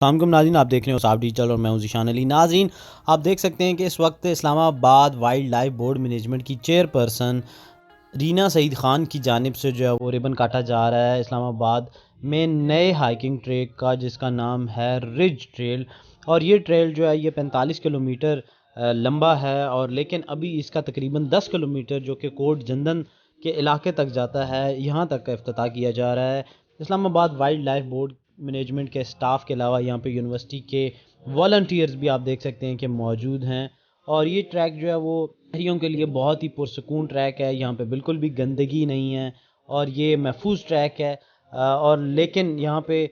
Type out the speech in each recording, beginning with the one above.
अस्सलामुअलैकुम नाज़रीन, आप देख रहे हो साफ डिजिटल और मैं हूं ज़ीशान अली। नाज़रीन, आप देख सकते हैं कि इस वक्त Islamabad wild life board management की चेयरपर्सन रीना सईद ख़ान की जानिब से जो है वो रिबन काटा जा रहा है इस्लामाबाद में नए हाइकिंग ट्रैक का, जिसका नाम है रिज ट्रेल। और ये ट्रेल जो है ये 45 किलोमीटर लंबा है, और लेकिन अभी इसका तकरीबन 10 किलोमीटर जो कि कोट जंदन के इलाके तक जाता है, यहाँ तक का इफ्तिताह किया जा रहा है। Islamabad wild life board management के स्टाफ के अलावा यहाँ पे यूनिवर्सिटी के वॉलंटियर्स भी आप देख सकते हैं कि मौजूद हैं। और ये ट्रैक जो है वो शहरियों के लिए बहुत ही पुरसकून ट्रैक है। यहाँ पे बिल्कुल भी गंदगी नहीं है और ये महफूज ट्रैक है। और लेकिन यहाँ पे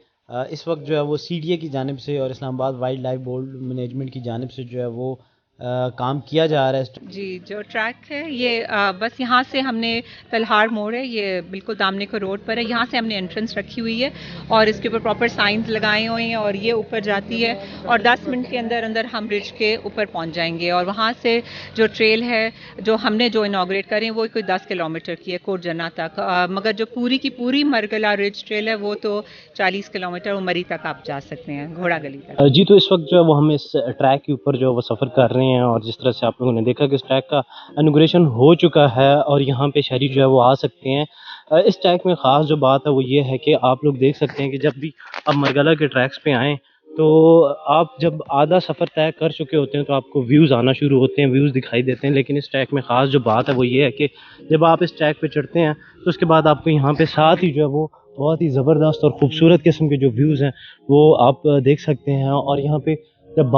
इस वक्त जो है वो सीडीए की जानिब से और Islamabad wild life board management की जानिब से जो है वो काम किया जा रहा है। जी, जो ट्रैक है ये बस यहाँ से हमने तलहार मोड़ है, ये बिल्कुल दामने को रोड पर है, यहाँ से हमने एंट्रेंस रखी हुई है और इसके ऊपर प्रॉपर साइंस लगाए हुए हैं और ये ऊपर जाती है और 10 मिनट के अंदर अंदर हम ब्रिज के ऊपर पहुँच जाएंगे। और वहाँ से जो ट्रेल है जो इनाग्रेट करें वो कोई 10 किलोमीटर की है कोट जना तक, मगर जो पूरी की पूरी मरगला रिज ट्रेल है वो तो 40 किलोमीटर उमरी तक आप जा सकते हैं, घोड़ा गली तक। जी, तो इस वक्त जो है वो हम इस ट्रैक के ऊपर जो है वो सफ़र कर रहे हैं, और जिस तरह से आप लोगों ने देखा कि इस ट्रैक का इनॉग्रेशन हो चुका है और यहाँ पे शहरी जो है वो आ सकते हैं। इस ट्रैक में ख़ास जो बात है वो ये है कि आप लोग देख सकते हैं कि जब भी आप मरगला के ट्रैक्स पे आएँ, तो आप जब आधा सफ़र तय कर चुके होते हैं तो आपको व्यूज़ आना शुरू होते हैं, व्यूज़ दिखाई देते हैं। लेकिन इस ट्रैक में ख़ास जो बात है वो ये है कि जब आप इस ट्रैक पे चढ़ते हैं तो उसके बाद आपको यहाँ पे साथ ही जो है वो बहुत ही ज़बरदस्त और ख़ूबसूरत किस्म के जो व्यूज़ हैं वो आप देख सकते हैं। और यहाँ पे जब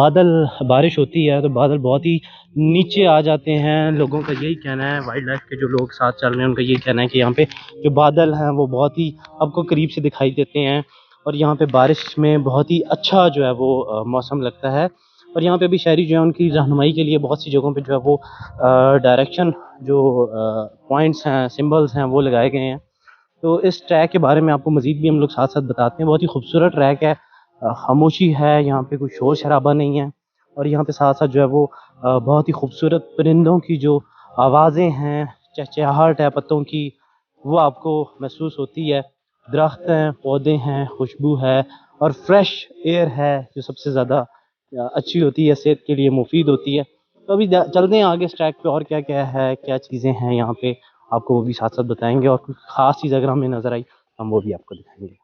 बारिश होती है तो बादल बहुत ही नीचे आ जाते हैं। लोगों का यही कहना है, वाइल्ड लाइफ के जो लोग साथ चल रहे हैं उनका यही कहना है कि यहाँ पे जो बादल हैं वो बहुत ही आपको करीब से दिखाई देते हैं, और यहाँ पे बारिश में बहुत ही अच्छा जो है वो मौसम लगता है। और यहाँ पे भी शहरी जो है उनकी रहनुमाई के लिए बहुत सी जगहों पे जो है वो डायरेक्शन जो पॉइंट्स हैं, सिंबल्स हैं, वो लगाए गए हैं। तो इस ट्रैक के बारे में आपको मज़ीद भी हम लोग साथ-साथ बताते हैं। बहुत ही खूबसूरत ट्रैक है, खामोशी है, यहाँ पे कोई शोर-शराबा नहीं है। और यहाँ पे साथ-साथ जो है वो बहुत ही खूबसूरत परिंदों की जो आवाज़ें हैं, चहचहाहट है पत्तों की, वो आपको महसूस होती है। दरख्त हैं, पौधे हैं, खुशबू है और फ्रेश एयर है, जो सबसे ज़्यादा अच्छी होती है, सेहत के लिए मुफ़ीद होती है। तो अभी चलते हैं आगे इस ट्रैक पे, और क्या-क्या है, क्या चीज़ें हैं यहाँ पे, आपको वो भी साथ-साथ बताएँगे, और कुछ ख़ास चीज़ अगर हमें नज़र आई, हम वो भी आपको दिखाएँगे।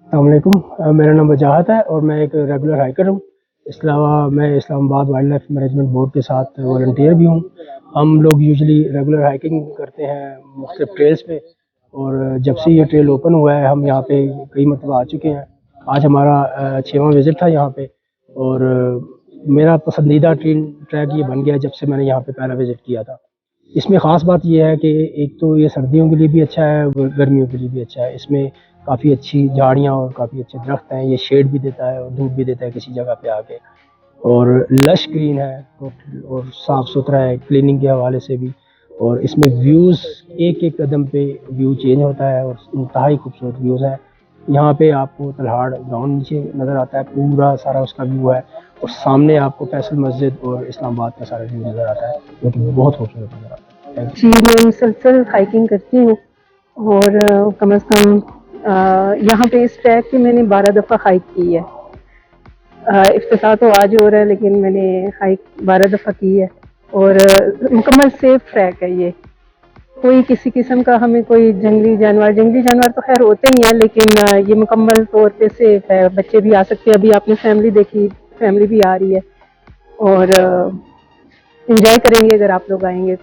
अस्सलामुअलैकुम, मेरा नाम वजाहत है और मैं एक रेगुलर हाइकर हूँ। इसके अलावा मैं Islamabad wild life management board के साथ वॉलंटियर भी हूँ। हम लोग यूजुअली रेगुलर हाइकिंग करते हैं मुख्तलिफ ट्रेल्स पे, और जब से ये ट्रेल ओपन हुआ है हम यहाँ पे कई मरतबा आ चुके हैं। आज हमारा 6वां विज़िट था यहाँ पे, और मेरा पसंदीदा ट्रैक ये बन गया जब से मैंने यहाँ पे पहला विज़िट किया था। इसमें ख़ास बात ये है कि एक तो ये सर्दियों के लिए भी अच्छा है, गर्मियों के लिए भी अच्छा है। इसमें काफ़ी अच्छी झाड़ियाँ और काफ़ी अच्छे दरख्त हैं, ये शेड भी देता है और धूप भी देता है किसी जगह पे आके, और लश ग्रीन है और साफ़ सुथरा है क्लीनिंग के हवाले से भी। और इसमें व्यूज़ एक एक कदम पे व्यू चेंज होता है और इंतहाई खूबसूरत व्यूज़ हैं। यहाँ पे आपको तलहाड़ गाँव नीचे नज़र आता है, पूरा सारा उसका व्यू है, और सामने आपको फैसल मस्जिद और इस्लामाबाद का सारा व्यू नज़र आता है, जो कि बहुत खूबसूरत नज़र आता है। जी, मैं मुसलसल हाइकिंग करती हूँ और कम से कम यहाँ पे इस ट्रैक पे मैंने 12 दफ़ा हाइक की है। इफ्तिताह तो आज हो रहा है लेकिन मैंने हाइक 12 दफ़ा की है, और मुकम्मल सेफ ट्रैक है ये। कोई किसी किस्म का हमें कोई जंगली जानवर तो खैर होते ही हैं, लेकिन ये मुकम्मल तौर पे सेफ है। बच्चे भी आ सकते हैं, अभी आपने फैमिली देखी, फैमिली भी आ रही है, और इंजॉय करेंगे अगर आप लोग आएंगे।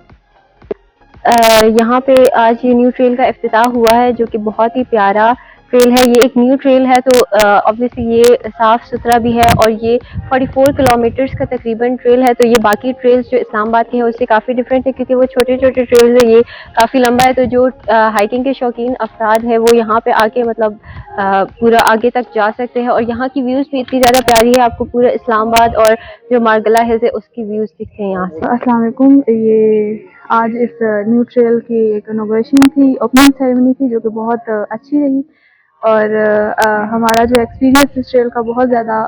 यहाँ पे आज ये न्यू ट्रेल का इफ्तिताह हुआ है जो कि बहुत ही प्यारा ट्रेल है। ये एक न्यू ट्रेल है तो ऑब्वियसली ये साफ़ सुथरा भी है, और ये 44 किलोमीटर्स का तकरीबन ट्रेल है। तो ये बाकी ट्रेल्स जो इस्लामाबाद के हैं उससे काफ़ी डिफरेंट है, क्योंकि वो छोटे छोटे ट्रेल्स है, ये काफ़ी लंबा है। तो जो हाइकिंग के शौकीन अफराद हैं वो यहाँ पे आके मतलब पूरा आगे तक जा सकते हैं, और यहाँ की व्यूज़ भी इतनी ज़्यादा प्यारी है, आपको पूरा इस्लामाबाद और जो मारगला हिल्स है उसकी व्यूज़ दिखते हैं यहाँ से। अस्सलाम वालेकुम। ये आज इस न्यू ट्रेल की एक इनॉग्रेशन थी, ओपनिंग सेरेमनी थी, जो कि बहुत अच्छी रही। और हमारा जो एक्सपीरियंस इस ट्रेल का बहुत ज़्यादा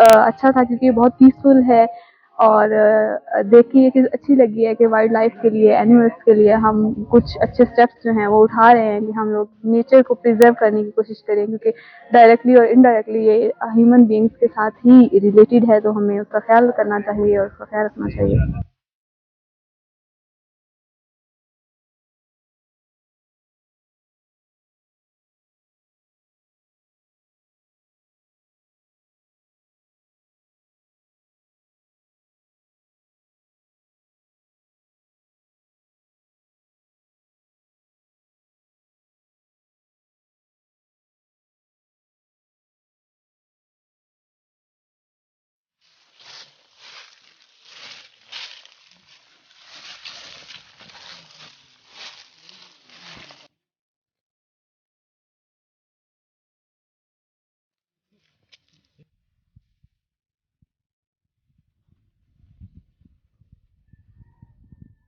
अच्छा था, क्योंकि ये बहुत पीसफुल है और देख के ये चीज़ अच्छी लगी है कि वाइल्ड लाइफ के लिए, एनिमल्स के लिए हम कुछ अच्छे स्टेप्स जो हैं वो उठा रहे हैं कि हम लोग नेचर को प्रिजर्व करने की कोशिश करें, क्योंकि डायरेक्टली और इनडायरेक्टली ये ह्यूमन बींग्स के साथ ही रिलेटेड है, तो हमें उसका ख्याल करना चाहिए और उसका ख्याल रखना चाहिए।